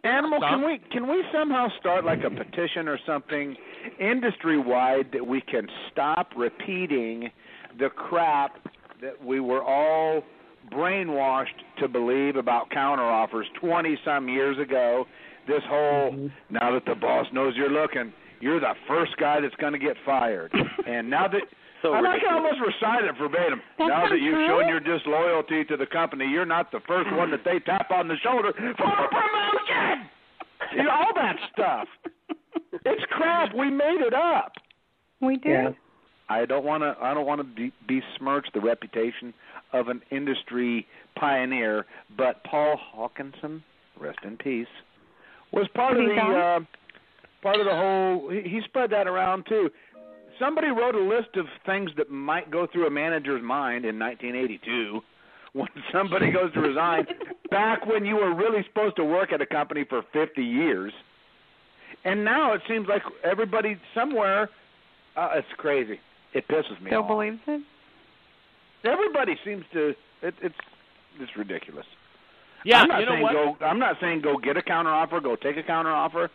Animal, Stop. can we somehow start like a petition or something industry-wide that we can stop repeating the crap that we were all brainwashed to believe about counteroffers 20-some years ago? This whole, now that the boss knows you're looking, you're the first guy that's going to get fired. And now that, I can almost recite it verbatim. Now that you've shown your disloyalty to the company, you're not the first one that they tap on the shoulder for a promotion. You know, all that stuff. It's crap. We made it up. We did. Yeah. I don't want to besmirch the reputation of an industry pioneer, but Paul Hawkinson, rest in peace, was part of the whole. He spread that around too. Somebody wrote a list of things that might go through a manager's mind in 1982 when somebody goes to resign, back when you were really supposed to work at a company for 50 years. And now it seems like everybody somewhere, it's crazy. It pisses me Still off. believes it? Everybody seems to. It's ridiculous. Yeah, I'm not you know saying what? I'm not saying go get a counteroffer, go take a counteroffer,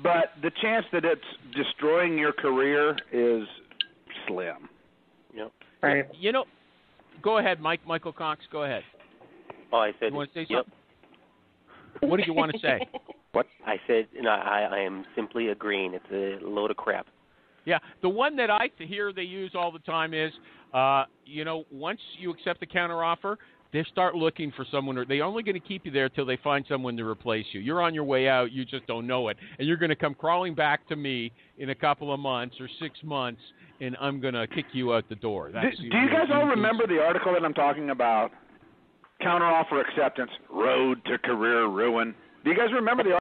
but the chance that it's destroying your career is slim. Yep. Right. You know, go ahead, Michael Cox. Go ahead. Oh, I said. You want to say yep. something? What did you want to say? What? I said. No, I am simply agreeing. It's a load of crap. Yeah, the one that I hear they use all the time is, once you accept the counteroffer, they start looking for someone. They're only going to keep you there till they find someone to replace you. You're on your way out. You just don't know it. And you're going to come crawling back to me in a couple of months or 6 months, and I'm going to kick you out the door. Do you guys all remember the article that I'm talking about? Counteroffer acceptance, road to career ruin. Do you guys remember the